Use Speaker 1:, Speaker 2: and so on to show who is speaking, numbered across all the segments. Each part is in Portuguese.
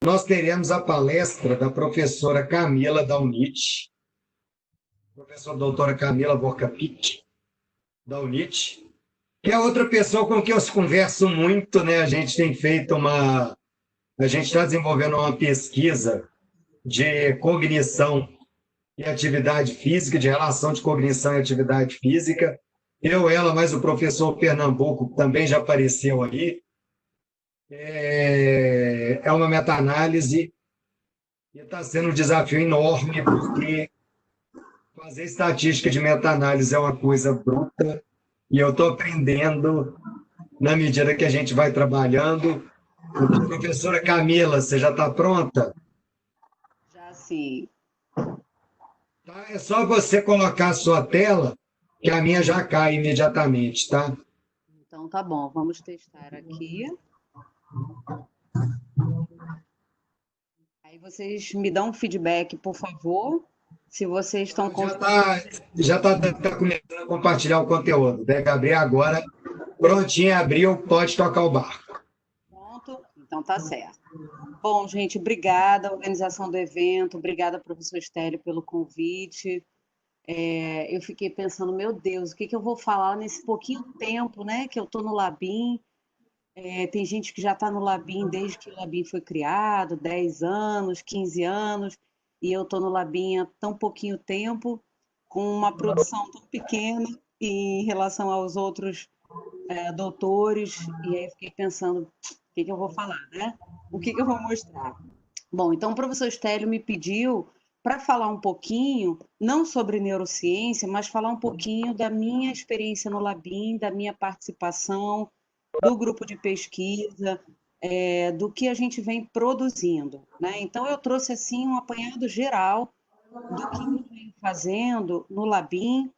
Speaker 1: nós teremos a palestra da professora Camila da UNIT, professora doutora Camila Borca-Pitt, da UNIT, que é outra pessoa com quem eu converso muito, né? A gente está desenvolvendo uma pesquisa de cognição e atividade física, de relação de cognição e atividade física. Eu, ela, mas o professor Pernambuco também já apareceu aí. É uma meta-análise e está sendo um desafio enorme, porque fazer estatística de meta-análise é uma coisa bruta e eu estou aprendendo na medida que a gente vai trabalhando. Então, professora Camila, você já está pronta?
Speaker 2: Já sim.
Speaker 1: Tá? É só você colocar a sua tela, que a minha já cai imediatamente, tá?
Speaker 2: Então tá bom, vamos testar aqui. Aí vocês me dão um feedback, por favor, se vocês estão conseguindo.
Speaker 1: Já tá começando a compartilhar o conteúdo. Deve abrir agora. Prontinho, abriu, pode tocar o barco.
Speaker 2: Pronto? Então tá certo. Bom, gente, obrigada, organização do evento, obrigada, professor Estélio, pelo convite. Eu fiquei pensando, meu Deus, o que que eu vou falar nesse pouquinho tempo, né, que eu estou no Labim. Tem gente que já está no Labim desde que o Labim foi criado, 10 anos, 15 anos, e eu estou no Labim há tão pouquinho tempo, com uma produção tão pequena em relação aos outros doutores, e aí eu fiquei pensando, o que que eu vou falar, né? O que que eu vou mostrar? Bom, então o professor Stélio me pediu para falar um pouquinho, não sobre neurociência, mas falar um pouquinho da minha experiência no Labim, da minha participação, do grupo de pesquisa, do que a gente vem produzindo, né? Então eu trouxe assim um apanhado geral do que eu venho fazendo no Labim,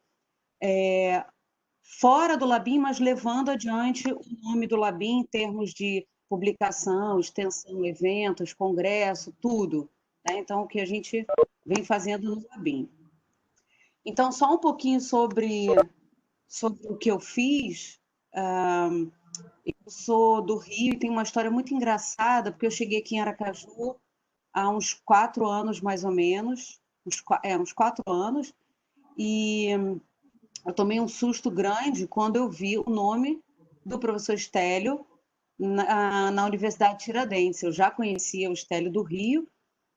Speaker 2: fora do Labim, mas levando adiante o nome do Labim em termos de publicação, extensão, eventos, congresso, tudo, né? Então, o que a gente vem fazendo no Labim. Então, só um pouquinho sobre o que eu fiz. Eu sou do Rio e tenho uma história muito engraçada, porque eu cheguei aqui em Aracaju há uns 4 anos, mais ou menos, uns 4 anos, e eu tomei um susto grande quando eu vi o nome do professor Stélio na Universidade Tiradentes. Eu já conhecia o Stélio do Rio,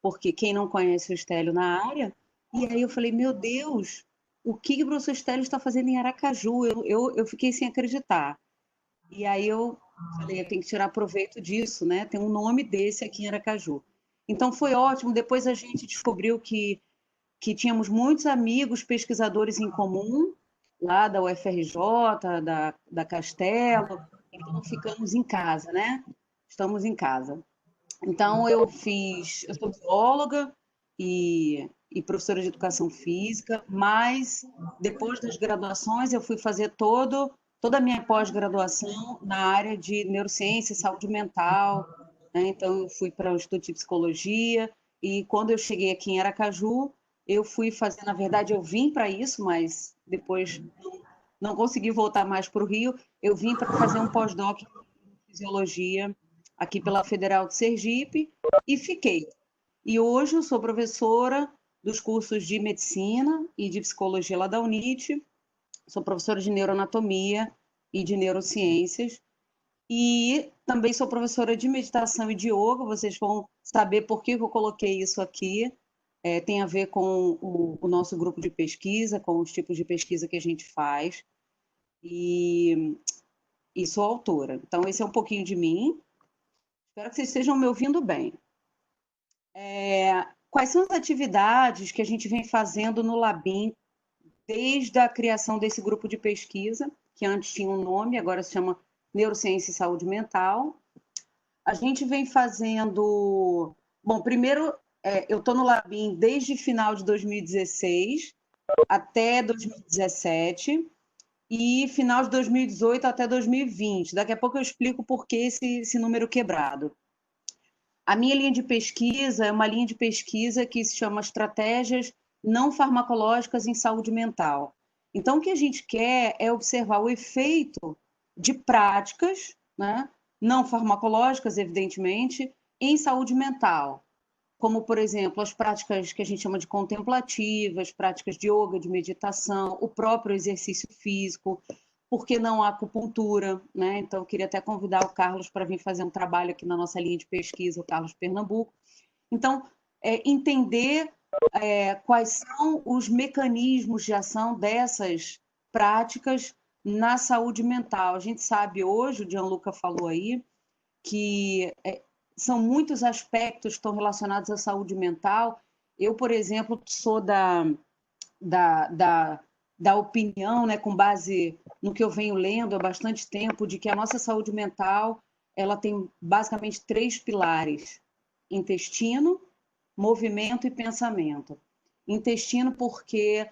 Speaker 2: porque quem não conhece o Stélio na área, e aí eu falei, meu Deus, o que o professor Stélio está fazendo em Aracaju? Eu fiquei sem acreditar. E aí eu falei, eu tenho que tirar proveito disso, né? Tem um nome desse aqui em Aracaju. Então foi ótimo. Depois a gente descobriu que tínhamos muitos amigos pesquisadores em comum, lá da UFRJ, da Castelo, então ficamos em casa, né? Estamos em casa. Então eu sou bióloga e professora de educação física, mas depois das graduações eu fui fazer toda a minha pós-graduação na área de neurociência e saúde mental, né? Então eu fui para o Instituto de Psicologia e quando eu cheguei aqui em Aracaju, eu fui fazer, na verdade eu vim para isso, mas depois não consegui voltar mais para o Rio, eu vim para fazer um pós-doc em fisiologia aqui pela Federal de Sergipe e fiquei. E hoje eu sou professora dos cursos de medicina e de psicologia lá da UNIT, sou professora de neuroanatomia e de neurociências, e também sou professora de meditação e de yoga. Vocês vão saber por que eu coloquei isso aqui. Tem a ver com o nosso grupo de pesquisa, com os tipos de pesquisa que a gente faz, e sou autora. Então, esse é um pouquinho de mim. Espero que vocês estejam me ouvindo bem. Quais são as atividades que a gente vem fazendo no Labim desde a criação desse grupo de pesquisa, que antes tinha um nome, agora se chama Neurociência e Saúde Mental? A gente vem fazendo... Bom, primeiro, eu estou no Labim desde final de 2016 até 2017 e final de 2018 até 2020. Daqui a pouco eu explico por que esse número quebrado. A minha linha de pesquisa é uma linha de pesquisa que se chama Estratégias Não Farmacológicas em Saúde Mental. Então, o que a gente quer é observar o efeito de práticas, né, não farmacológicas, evidentemente, em saúde mental, como, por exemplo, as práticas que a gente chama de contemplativas, práticas de yoga, de meditação, o próprio exercício físico, por que não a acupuntura, né? Então, eu queria até convidar o Carlos para vir fazer um trabalho aqui na nossa linha de pesquisa, o Carlos Pernambuco. Então, entender quais são os mecanismos de ação dessas práticas na saúde mental. A gente sabe hoje, o Gianluca falou aí, que são muitos aspectos que estão relacionados à saúde mental. Eu, por exemplo, sou da opinião, né, com base no que eu venho lendo há bastante tempo, de que a nossa saúde mental ela tem basicamente 3 pilares: intestino, movimento e pensamento. Intestino porque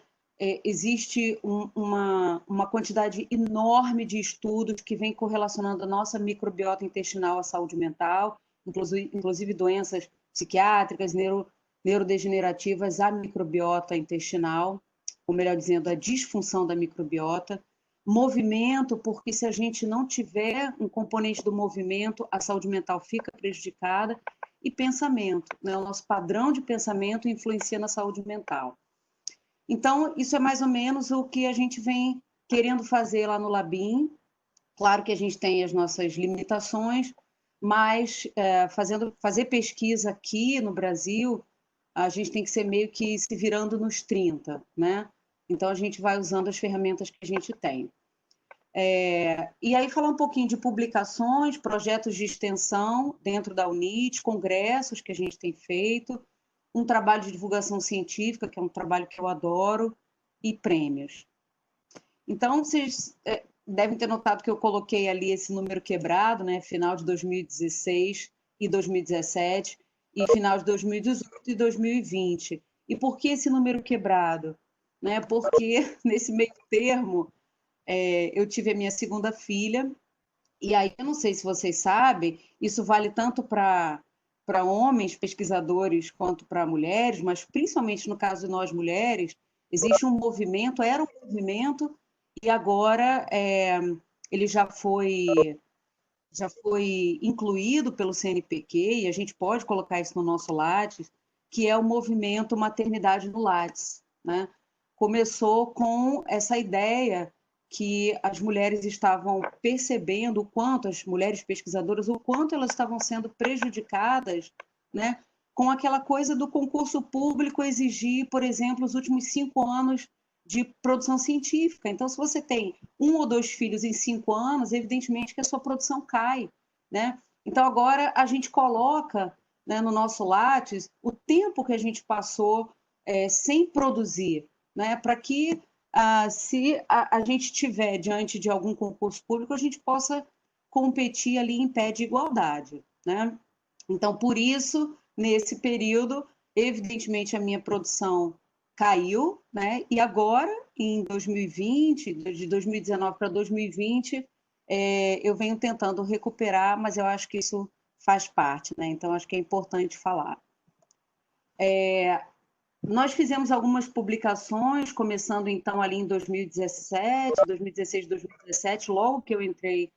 Speaker 2: existe uma quantidade enorme de estudos que vem correlacionando a nossa microbiota intestinal à saúde mental, inclusive doenças psiquiátricas, neurodegenerativas à microbiota intestinal, ou melhor dizendo, a disfunção da microbiota. Movimento, porque se a gente não tiver um componente do movimento, a saúde mental fica prejudicada. E pensamento, né? O nosso padrão de pensamento influencia na saúde mental. Então, isso é mais ou menos o que a gente vem querendo fazer lá no Labim. Claro que a gente tem as nossas limitações, mas fazer pesquisa aqui no Brasil, a gente tem que ser meio que se virando nos 30, né? Então, a gente vai usando as ferramentas que a gente tem. E aí falar um pouquinho de publicações, projetos de extensão dentro da UNIT, congressos que a gente tem feito, um trabalho de divulgação científica, que é um trabalho que eu adoro, e prêmios. Então, vocês devem ter notado que eu coloquei ali esse número quebrado, né? Final de 2016 e 2017, e final de 2018 e 2020. E por que esse número quebrado? Né? Porque nesse meio termo, eu tive a minha segunda filha, e aí eu não sei se vocês sabem, isso vale tanto para homens pesquisadores quanto para mulheres, mas principalmente no caso de nós mulheres, existe um movimento, era um movimento, e agora ele já foi incluído pelo CNPq, e a gente pode colocar isso no nosso Lattes, que é o movimento Maternidade no Lattes, né? Começou com essa ideia que as mulheres estavam percebendo o quanto, as mulheres pesquisadoras, o quanto elas estavam sendo prejudicadas, né, com aquela coisa do concurso público exigir, por exemplo, os últimos 5 anos de produção científica. Então, se você tem 1 ou 2 filhos em 5 anos, evidentemente que a sua produção cai, né? Então, agora a gente coloca, né, no nosso Lattes o tempo que a gente passou sem produzir, né, para que se a gente tiver diante de algum concurso público, a gente possa competir ali em pé de igualdade, né? Então, por isso, nesse período, evidentemente, a minha produção caiu, né? E agora, em 2020, de 2019 para 2020, eu venho tentando recuperar, mas eu acho que isso faz parte, né? Então, acho que é importante falar. Nós fizemos algumas publicações, começando então ali em 2017, 2016, 2017, logo que eu entrei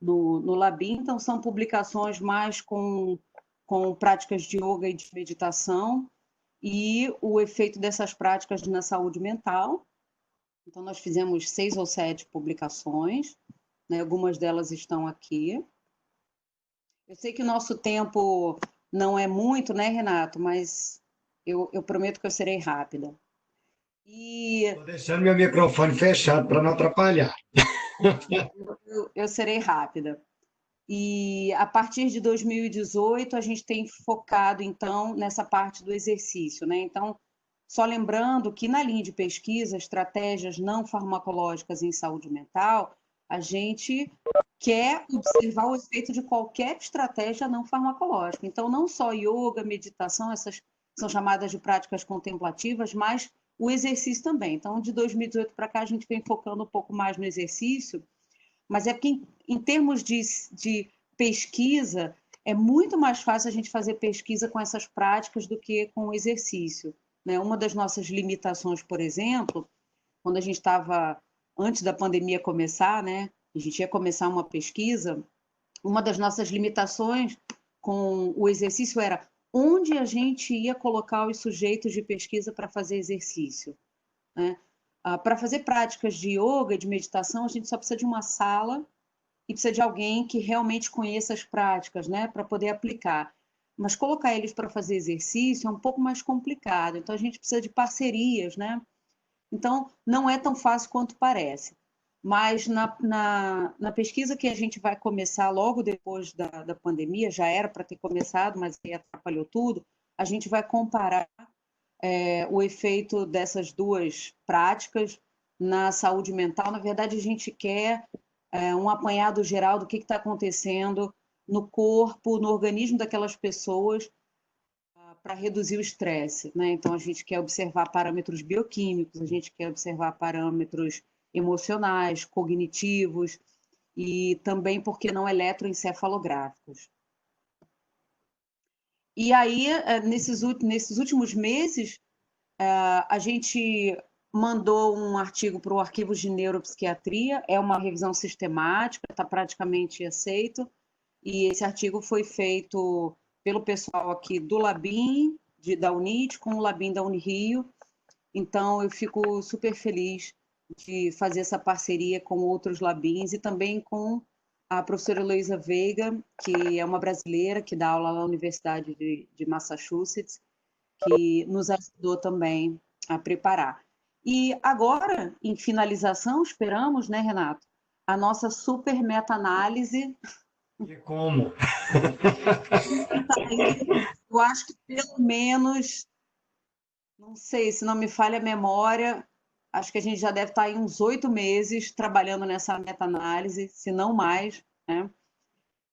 Speaker 2: no Labim. Então, são publicações mais com práticas de yoga e de meditação e o efeito dessas práticas na saúde mental. Então, nós fizemos 6 ou 7 publicações, né? Algumas delas estão aqui. Eu sei que o nosso tempo não é muito, né, Renato? Mas eu prometo que eu serei rápida.
Speaker 1: Estou deixando meu microfone fechado para não atrapalhar.
Speaker 2: Eu serei rápida. E a partir de 2018, a gente tem focado, então, nessa parte do exercício, né? Então, só lembrando que na linha de pesquisa, estratégias não farmacológicas em saúde mental, a gente quer observar o efeito de qualquer estratégia não farmacológica. Então, não só yoga, meditação, essas são chamadas de práticas contemplativas, mas o exercício também. Então, de 2018 para cá, a gente vem focando um pouco mais no exercício, mas é porque, em termos de pesquisa, é muito mais fácil a gente fazer pesquisa com essas práticas do que com o exercício, né? Uma das nossas limitações, por exemplo, quando a gente estava, antes da pandemia começar, né? A gente ia começar uma pesquisa, uma das nossas limitações com o exercício era onde a gente ia colocar os sujeitos de pesquisa para fazer exercício, né? Para fazer práticas de yoga e de meditação, a gente só precisa de uma sala e precisa de alguém que realmente conheça as práticas, né, para poder aplicar. Mas colocar eles para fazer exercício é um pouco mais complicado, então a gente precisa de parcerias, né? Então, não é tão fácil quanto parece. Mas na pesquisa que a gente vai começar logo depois da pandemia, já era para ter começado, mas aí atrapalhou tudo, a gente vai comparar o efeito dessas duas práticas na saúde mental. Na verdade, a gente quer um apanhado geral do que está acontecendo no corpo, no organismo daquelas pessoas para reduzir o estresse, né? Então, a gente quer observar parâmetros bioquímicos, a gente quer observar parâmetros emocionais, cognitivos e também, por que não, eletroencefalográficos. E aí, nesses últimos meses, a gente mandou um artigo para o Arquivos de Neuropsiquiatria, é uma revisão sistemática, está praticamente aceito, e esse artigo foi feito pelo pessoal aqui do Labim, da UNIT, com o Labim da Unirio, então eu fico super feliz de fazer essa parceria com outros Labins e também com a professora Heloísa Veiga, que é uma brasileira que dá aula na Universidade de Massachusetts, que nos ajudou também a preparar. E agora, em finalização, esperamos, né, Renato, a nossa super meta-análise.
Speaker 1: E como?
Speaker 2: Eu acho que pelo menos, não sei, se não me falha a memória, acho que a gente já deve estar em uns 8 meses trabalhando nessa meta-análise, se não mais, né?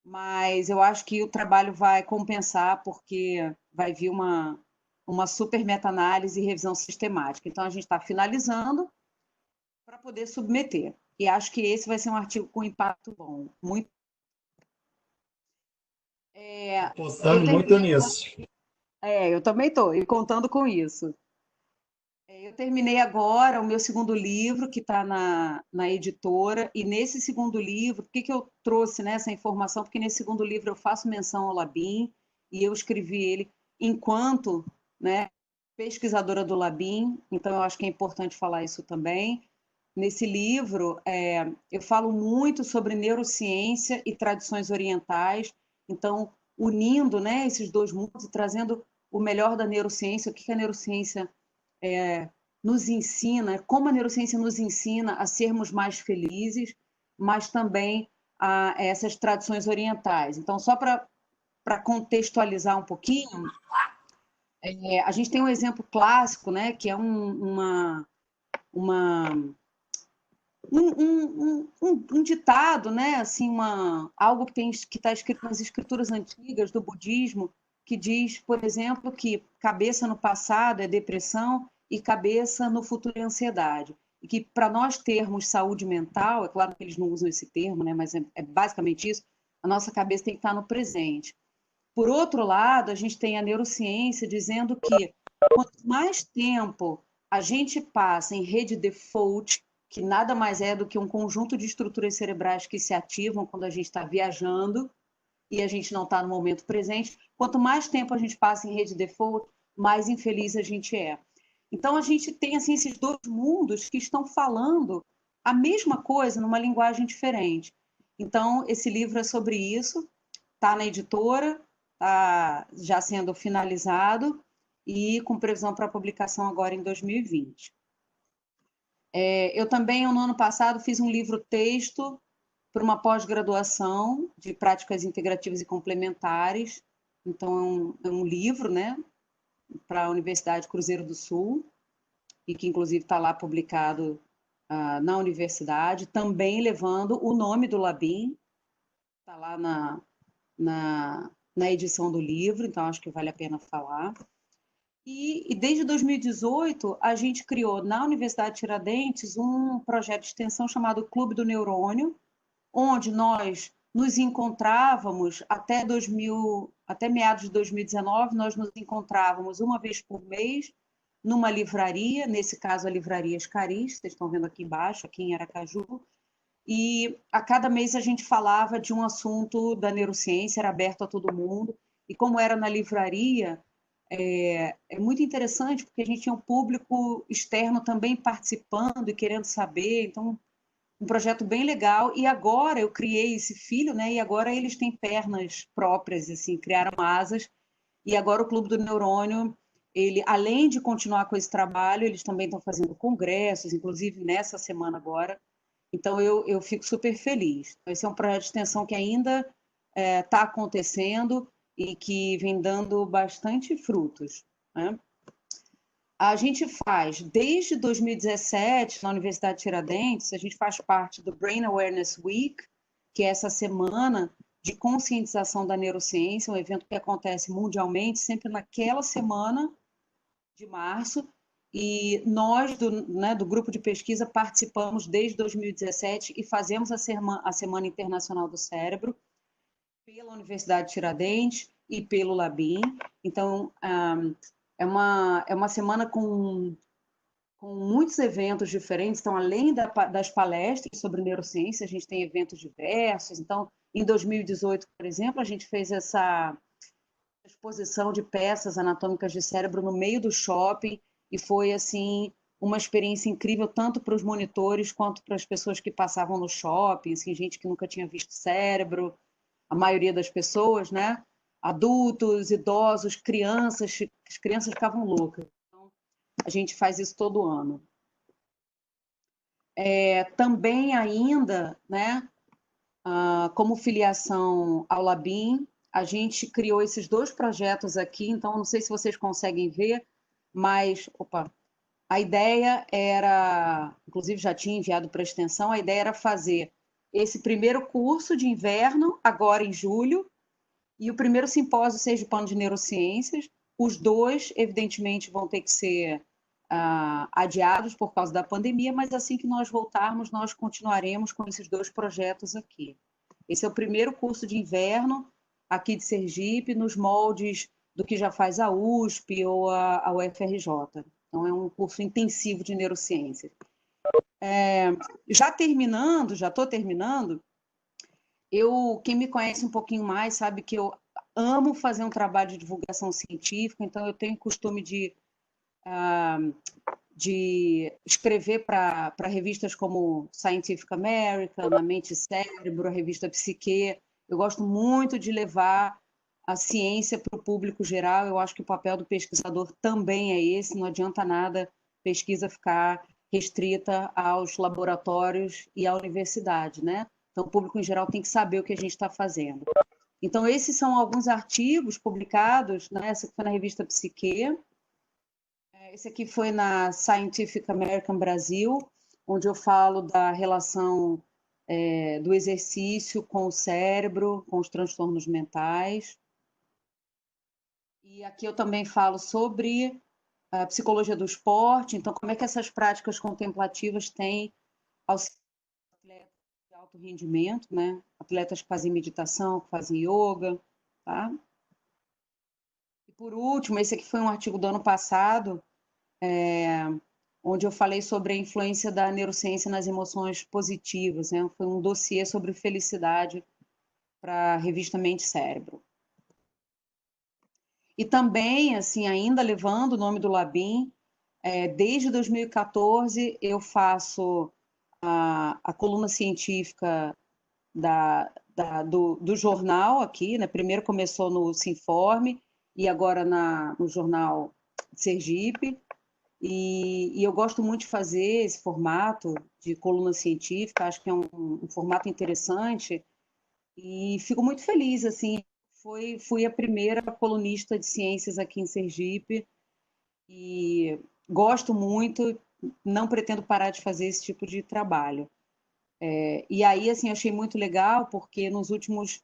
Speaker 2: Mas eu acho que o trabalho vai compensar, porque vai vir uma super meta-análise e revisão sistemática. Então, a gente está finalizando para poder submeter. E acho que esse vai ser um artigo com impacto bom. Muito.
Speaker 1: Apostando muito nisso.
Speaker 2: Eu também estou, e contando com isso. Eu terminei agora o meu segundo livro, que está na editora, e nesse segundo livro, por que eu trouxe, né, essa informação? Porque nesse segundo livro eu faço menção ao Labim, e eu escrevi ele enquanto, né, pesquisadora do Labim, então eu acho que é importante falar isso também. Nesse livro, eu falo muito sobre neurociência e tradições orientais, então, unindo, né, esses dois mundos e trazendo o melhor da neurociência, o que a neurociência nos ensina, como a neurociência nos ensina a sermos mais felizes, mas também a essas tradições orientais. Então, só para contextualizar um pouquinho, a gente tem um exemplo clássico, né, que é um ditado, né, assim, algo que está escrito nas escrituras antigas do budismo, que diz, por exemplo, que cabeça no passado é depressão e cabeça no futuro é ansiedade. E que para nós termos saúde mental, é claro que eles não usam esse termo, né, mas é basicamente isso, a nossa cabeça tem que estar no presente. Por outro lado, a gente tem a neurociência dizendo que quanto mais tempo a gente passa em rede default, que nada mais é do que um conjunto de estruturas cerebrais que se ativam quando a gente está viajando e a gente não está no momento presente, quanto mais tempo a gente passa em rede default, mais infeliz a gente é. Então, a gente tem assim, esses dois mundos que estão falando a mesma coisa numa linguagem diferente. Então, esse livro é sobre isso, está na editora, está já sendo finalizado e com previsão para publicação agora em 2020. Eu também, no ano passado, fiz um livro-texto para uma pós-graduação de práticas integrativas e complementares. Então, é um livro, né, para a Universidade Cruzeiro do Sul, e que, inclusive, está lá publicado na universidade, também levando o nome do Labim, está lá na edição do livro, então acho que vale a pena falar. E desde 2018, a gente criou na Universidade de Tiradentes um projeto de extensão chamado Clube do Neurônio, onde nós nos encontrávamos até meados de 2019, nós nos encontrávamos uma vez por mês numa livraria, nesse caso a Livraria Escaris, vocês estão vendo aqui embaixo, aqui em Aracaju, e a cada mês a gente falava de um assunto da neurociência, era aberto a todo mundo, e como era na livraria, é muito interessante, porque a gente tinha um público externo também participando e querendo saber, então um projeto bem legal, e agora eu criei esse filho, né, e agora eles têm pernas próprias, assim, criaram asas, e agora o Clube do Neurônio, ele, além de continuar com esse trabalho, eles também estão fazendo congressos, inclusive nessa semana agora, então eu fico super feliz. Esse é um projeto de extensão que ainda está acontecendo e que vem dando bastante frutos, né? A gente faz, desde 2017, na Universidade Tiradentes, a gente faz parte do Brain Awareness Week, que é essa semana de conscientização da neurociência, um evento que acontece mundialmente, sempre naquela semana de março, e nós, do grupo de pesquisa, participamos desde 2017 e fazemos a Semana Internacional do Cérebro pela Universidade Tiradentes e pelo Labim. Então, é uma semana com muitos eventos diferentes. Então, além das palestras sobre neurociência, a gente tem eventos diversos. Então, em 2018, por exemplo, a gente fez essa exposição de peças anatômicas de cérebro no meio do shopping e foi, assim, uma experiência incrível tanto para os monitores quanto para as pessoas que passavam no shopping, assim, gente que nunca tinha visto cérebro, a maioria das pessoas, né? Adultos, idosos, crianças, as crianças ficavam loucas. Então, a gente faz isso todo ano. Também ainda, né, como filiação ao Labim, a gente criou esses dois projetos aqui, então não sei se vocês conseguem ver, mas, a ideia era, inclusive já tinha enviado para a extensão, a ideia era fazer esse primeiro curso de inverno, agora em julho, e o primeiro simpósio sergipano de neurociências. Os dois, evidentemente, vão ter que ser adiados por causa da pandemia, mas assim que nós voltarmos, nós continuaremos com esses dois projetos aqui. Esse é o primeiro curso de inverno aqui de Sergipe, nos moldes do que já faz a USP ou a UFRJ. Então, é um curso intensivo de neurociências. Já estou terminando, quem me conhece um pouquinho mais sabe que eu amo fazer um trabalho de divulgação científica, então eu tenho costume de escrever para revistas como Scientific American, A Mente e Cérebro, a revista Psique. Eu gosto muito de levar a ciência para o público geral. Eu acho que o papel do pesquisador também é esse. Não adianta nada pesquisa ficar restrita aos laboratórios e à universidade, né? Então, o público em geral tem que saber o que a gente está fazendo. Então, esses são alguns artigos publicados, né? Essa foi na revista Psique. Esse aqui foi na Scientific American Brasil, onde eu falo da relação do exercício com o cérebro, com os transtornos mentais. E aqui eu também falo sobre a psicologia do esporte, então como é que essas práticas contemplativas têm auxiliado atletas de alto rendimento, né? Atletas que fazem meditação, que fazem yoga, tá? E por último, esse aqui foi um artigo do ano passado, onde eu falei sobre a influência da neurociência nas emoções positivas, né? Foi um dossiê sobre felicidade para a revista Mente e Cérebro. E também, assim, ainda levando o nome do Labim, desde 2014 eu faço a coluna científica do jornal aqui, né? Primeiro começou no Sinforme e agora no jornal Sergipe. E eu gosto muito de fazer esse formato de coluna científica, acho que é um formato interessante e fico muito feliz, assim, fui a primeira colunista de ciências aqui em Sergipe e gosto muito, não pretendo parar de fazer esse tipo de trabalho. E aí, assim, achei muito legal, porque nos últimos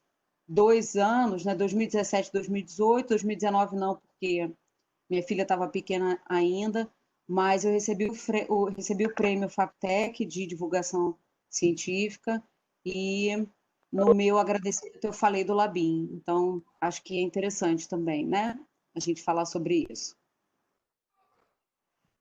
Speaker 2: 2 anos, né, 2017, 2018, 2019 não, porque minha filha estava pequena ainda, mas eu recebi o prêmio FAPTEC de divulgação científica e no meu agradecimento eu falei do Labim. Então, acho que é interessante também, né, a gente falar sobre isso.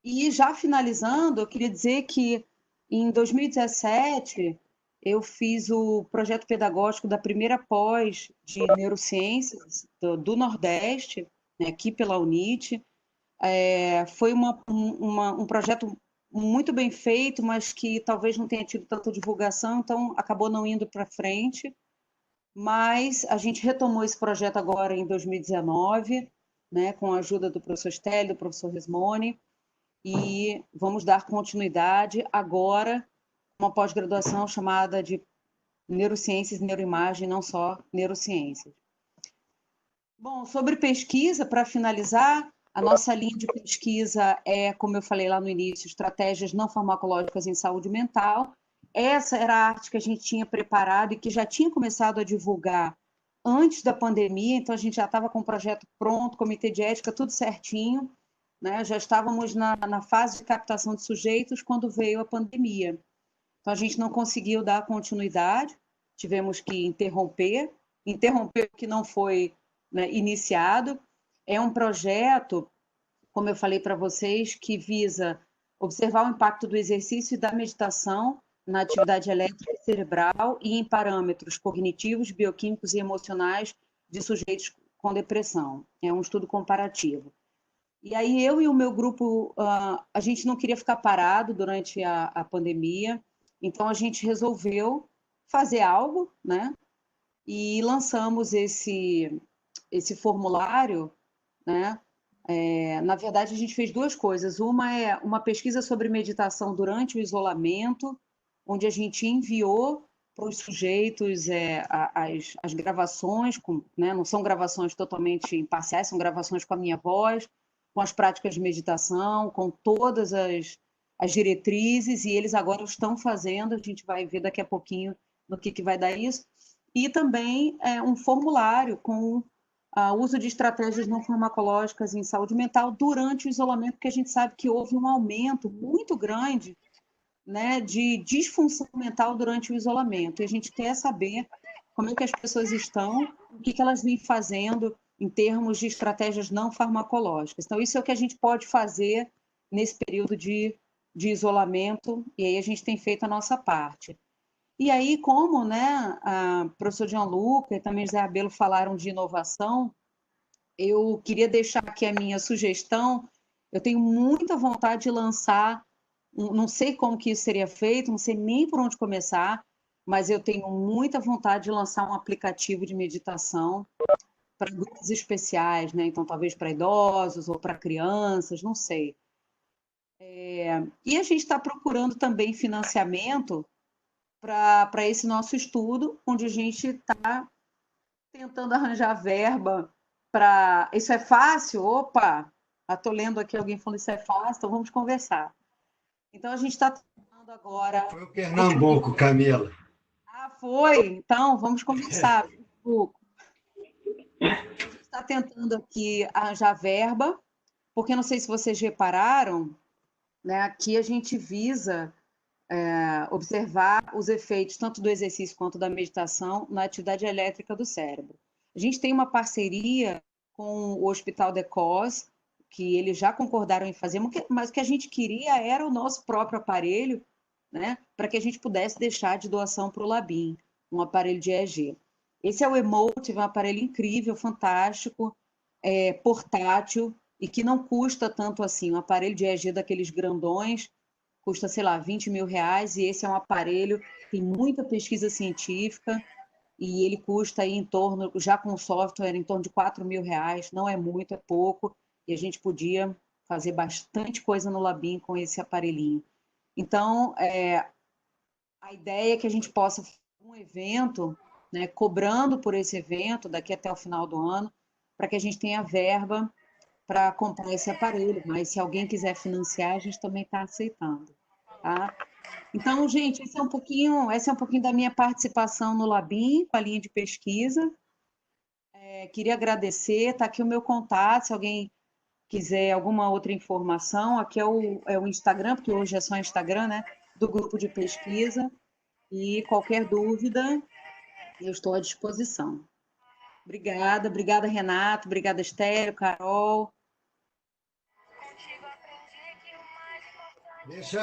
Speaker 2: E já finalizando, eu queria dizer que em 2017 eu fiz o projeto pedagógico da primeira pós de neurociências do Nordeste, né, aqui pela UNIT. Foi um projeto muito bem feito, mas que talvez não tenha tido tanta divulgação, então acabou não indo para frente. Mas a gente retomou esse projeto agora em 2019, né, com a ajuda do professor Stélio, do professor Resmone, e vamos dar continuidade agora com uma pós-graduação chamada de Neurociências e Neuroimagem, não só Neurociências. Bom, sobre pesquisa, para finalizar, a nossa linha de pesquisa é, como eu falei lá no início, estratégias não farmacológicas em saúde mental. Essa era a arte que a gente tinha preparado e que já tinha começado a divulgar antes da pandemia, então a gente já estava com o projeto pronto, comitê de ética, tudo certinho, né? Já estávamos na fase de captação de sujeitos quando veio a pandemia. Então a gente não conseguiu dar continuidade, tivemos que interromper o que não foi, né, iniciado. É um projeto, como eu falei para vocês, que visa observar o impacto do exercício e da meditação na atividade elétrica cerebral e em parâmetros cognitivos, bioquímicos e emocionais de sujeitos com depressão. É um estudo comparativo. E aí eu e o meu grupo, a gente não queria ficar parado durante a pandemia, então a gente resolveu fazer algo, né? E lançamos esse formulário, né? Na verdade, a gente fez duas coisas. Uma é uma pesquisa sobre meditação durante o isolamento, onde a gente enviou para os sujeitos as gravações, né? Não são gravações totalmente imparciais, são gravações com a minha voz, com as práticas de meditação, com todas as diretrizes, e eles agora estão fazendo, a gente vai ver daqui a pouquinho no que vai dar isso, e também um formulário com o uso de estratégias não farmacológicas em saúde mental durante o isolamento, porque a gente sabe que houve um aumento muito grande, né, de disfunção mental durante o isolamento. E a gente quer saber como é que as pessoas estão, o que elas vêm fazendo em termos de estratégias não farmacológicas. Então, isso é o que a gente pode fazer nesse período de isolamento, e aí a gente tem feito a nossa parte. E aí, como, né, o professor Gianluca e também José Abelo falaram de inovação, eu queria deixar aqui a minha sugestão. Eu tenho muita vontade de lançar, não sei como que isso seria feito, não sei nem por onde começar, mas eu tenho muita vontade de lançar um aplicativo de meditação para grupos especiais, né? Então, talvez para idosos ou para crianças, não sei. E a gente está procurando também financiamento para esse nosso estudo, onde a gente está tentando arranjar verba para. Isso é fácil? Opa! Estou lendo aqui alguém falando isso é fácil, então vamos conversar. Então a gente está tentando agora.
Speaker 1: Foi o Pernambuco, Camila.
Speaker 2: Ah, foi? Então vamos conversar. A gente está tentando aqui arranjar verba, porque não sei se vocês repararam, né? Aqui a gente visa observar os efeitos tanto do exercício quanto da meditação na atividade elétrica do cérebro. A gente tem uma parceria com o Hospital de Cos, que eles já concordaram em fazer, mas o que a gente queria era o nosso próprio aparelho, né, para que a gente pudesse deixar de doação para o Labim, um aparelho de EEG. Esse é o Emotive, um aparelho incrível, fantástico, portátil e que não custa tanto assim. Um aparelho de EEG daqueles grandões custa, sei lá, 20 mil reais, e esse é um aparelho que tem muita pesquisa científica, e ele custa aí em torno, já com o software, em torno de 4 mil reais, não é muito, é pouco, e a gente podia fazer bastante coisa no Labim com esse aparelhinho. Então, a ideia é que a gente possa fazer um evento, né, cobrando por esse evento daqui até o final do ano, para que a gente tenha verba para comprar esse aparelho, mas se alguém quiser financiar, a gente também está aceitando, tá? Então, gente, esse é um pouquinho da minha participação no Labim, com a linha de pesquisa. Queria agradecer, está aqui o meu contato, se alguém quiser alguma outra informação, aqui é o Instagram, porque hoje é só Instagram, né, do grupo de pesquisa, e qualquer dúvida, eu estou à disposição. Obrigada, Renato, obrigada, Estéreo, Carol.
Speaker 1: Deixa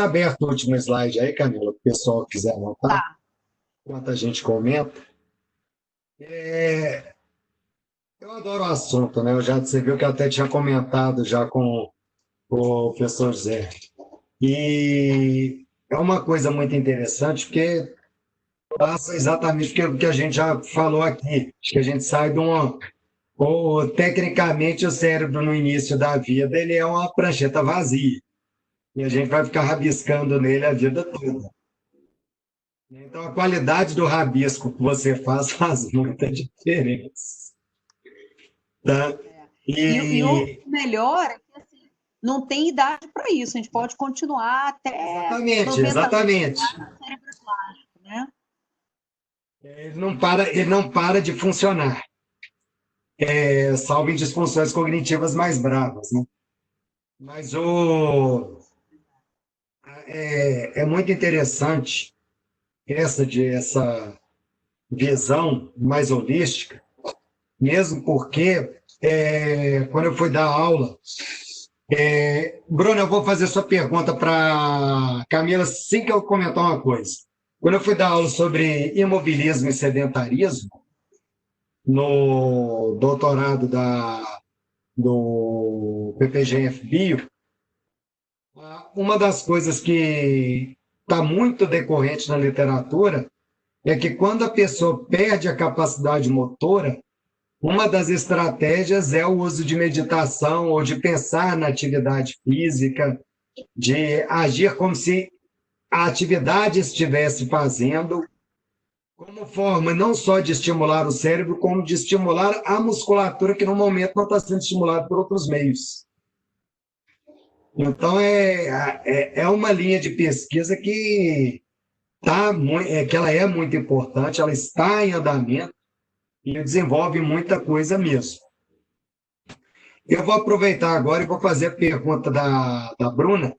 Speaker 1: aberto o último slide aí, Camila, para o pessoal quiser anotar,
Speaker 2: Tá.
Speaker 1: enquanto a gente comenta. É, eu adoro o assunto, né? Você viu que eu até tinha comentado já com o professor Zé. E é uma coisa muito interessante, porque passa exatamente o que a gente já falou aqui. Acho que a gente sai de uma. Tecnicamente, o cérebro no início da vida ele é uma prancheta vazia. E a gente vai ficar rabiscando nele a vida toda. Então, a qualidade do rabisco que você faz faz muita diferença. Tá?
Speaker 2: É. E o
Speaker 1: E,
Speaker 2: melhor é que assim, não tem idade para isso, a gente pode continuar até
Speaker 1: exatamente,
Speaker 2: 90 anos de
Speaker 1: exatamente.
Speaker 2: idade no cérebro plástico, né?
Speaker 1: Ele não para de funcionar, salvo em disfunções cognitivas mais bravas, né? Mas é muito interessante essa visão mais holística, mesmo porque quando eu fui dar aula, Bruno, eu vou fazer sua pergunta para Camila assim que eu comentar uma coisa. Quando eu fui dar aula sobre imobilismo e sedentarismo, no doutorado do PPGF Bio, uma das coisas que está muito decorrente na literatura é que quando a pessoa perde a capacidade motora, uma das estratégias é o uso de meditação ou de pensar na atividade física, de agir como se a atividade estivesse fazendo, como forma não só de estimular o cérebro, como de estimular a musculatura, que no momento não está sendo estimulada por outros meios. Então, é uma linha de pesquisa que ela é muito importante, ela está em andamento e desenvolve muita coisa mesmo. Eu vou aproveitar agora e vou fazer a pergunta da Bruna.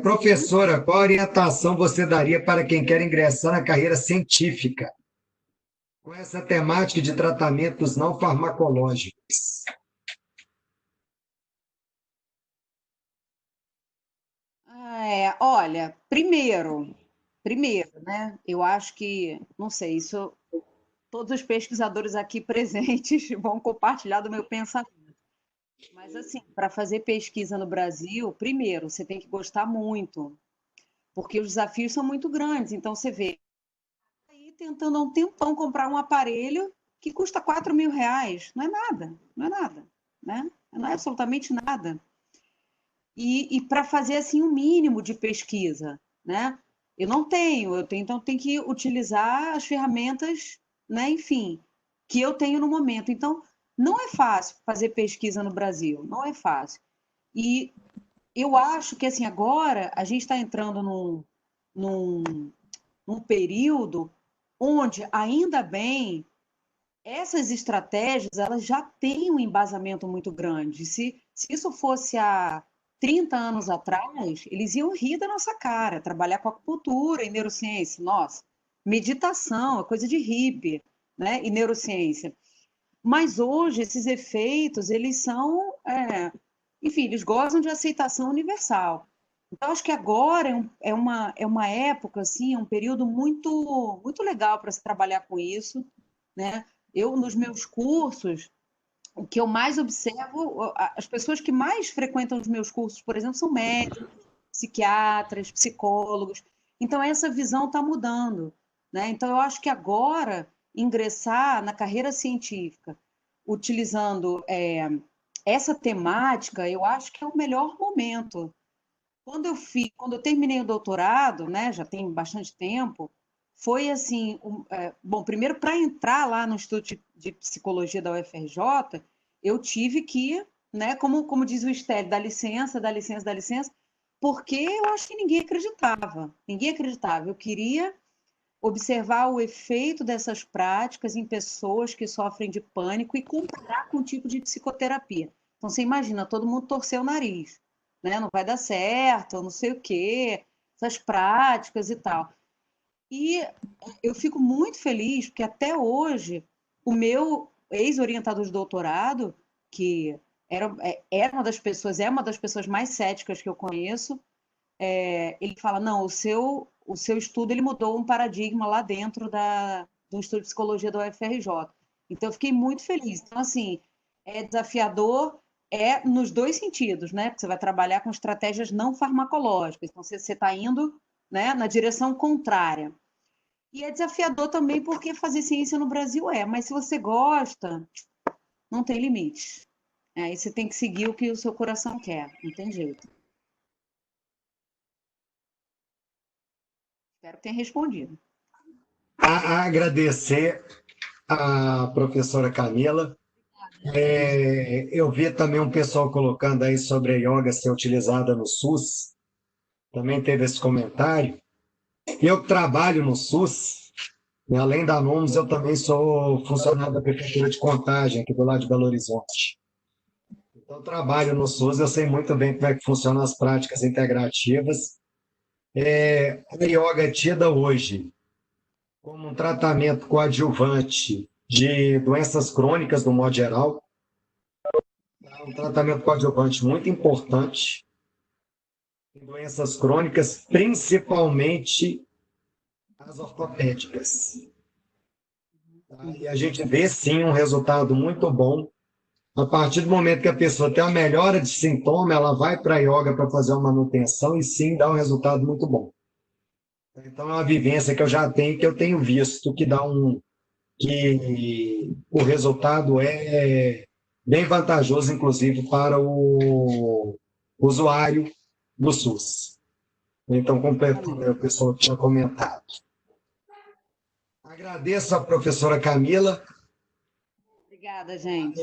Speaker 1: Professora, qual orientação você daria para quem quer ingressar na carreira científica com essa temática de tratamentos não farmacológicos?
Speaker 2: Olha, primeiro, né? Eu acho que, não sei, isso todos os pesquisadores aqui presentes vão compartilhar do meu pensamento. Mas assim, para fazer pesquisa no Brasil, primeiro, você tem que gostar muito, porque os desafios são muito grandes. Então você vê aí tentando há um tempão comprar um aparelho que custa R$ 4.000. Não é nada, não é nada, né? Não é absolutamente nada. E para fazer assim o um mínimo de pesquisa, né? Então tenho que utilizar as ferramentas, né? Enfim, que eu tenho no momento. Então não é fácil fazer pesquisa no Brasil, não é fácil. E eu acho que assim agora a gente está entrando num, num período onde ainda bem essas estratégias elas já têm um embasamento muito grande. Se isso fosse há 30 anos atrás, eles iam rir da nossa cara, trabalhar com acupuntura e neurociência. Nossa, meditação, é coisa de hippie, né? E neurociência. Mas hoje esses efeitos, eles são, enfim, eles gozam de aceitação universal. Então, acho que agora é uma época, assim, é um período muito, muito legal para se trabalhar com isso, né? Eu, nos meus cursos, o que eu mais observo, as pessoas que mais frequentam os meus cursos, por exemplo, são médicos, psiquiatras, psicólogos. Então, essa visão está mudando, né? Então, eu acho que agora, ingressar na carreira científica, utilizando essa temática, eu acho que é o melhor momento. Quando eu terminei o doutorado, né, já tem bastante tempo, foi assim, bom, primeiro para entrar lá no Instituto de Psicologia da UFRJ, eu tive que, né, como diz o Stélio, dá licença, dá licença, dá licença, porque eu acho que ninguém acreditava, ninguém acreditava. Eu queria observar o efeito dessas práticas em pessoas que sofrem de pânico e comparar com o tipo de psicoterapia. Então, você imagina, todo mundo torceu o nariz, né? Não vai dar certo, não sei o quê, essas práticas e tal. E eu fico muito feliz porque até hoje o meu ex-orientador de doutorado, que era uma das pessoas, é uma das pessoas mais céticas que eu conheço. Ele fala, não, o seu estudo ele mudou um paradigma lá dentro do estudo de psicologia da UFRJ. Então, eu fiquei muito feliz. Então, assim, é desafiador nos dois sentidos, né? Porque você vai trabalhar com estratégias não farmacológicas. Então, você está indo, né, na direção contrária. E é desafiador também porque fazer ciência no Brasil mas se você gosta, não tem limite. Aí você tem que seguir o que o seu coração quer, não tem jeito. Espero que tenha respondido.
Speaker 1: A agradecer a professora Camila. Eu vi também um pessoal colocando aí sobre a yoga ser utilizada no SUS. Também teve esse comentário. Eu trabalho no SUS, e além da NOMS, eu também sou funcionário da Prefeitura de Contagem, aqui do lado de Belo Horizonte. Então, eu trabalho no SUS, eu sei muito bem como é que funcionam as práticas integrativas. A yoga é tida hoje como um tratamento coadjuvante de doenças crônicas, do modo geral. É um tratamento coadjuvante muito importante em doenças crônicas, principalmente as ortopédicas. E a gente vê, sim, um resultado muito bom. A partir do momento que a pessoa tem uma melhora de sintoma, ela vai para a yoga para fazer uma manutenção e, sim, dá um resultado muito bom. Então, é uma vivência que eu já tenho, que eu tenho visto, que o resultado é bem vantajoso, inclusive, para o usuário do SUS. Então, completando o pessoal que tinha comentado. Agradeço a professora Camila.
Speaker 2: Obrigada, gente.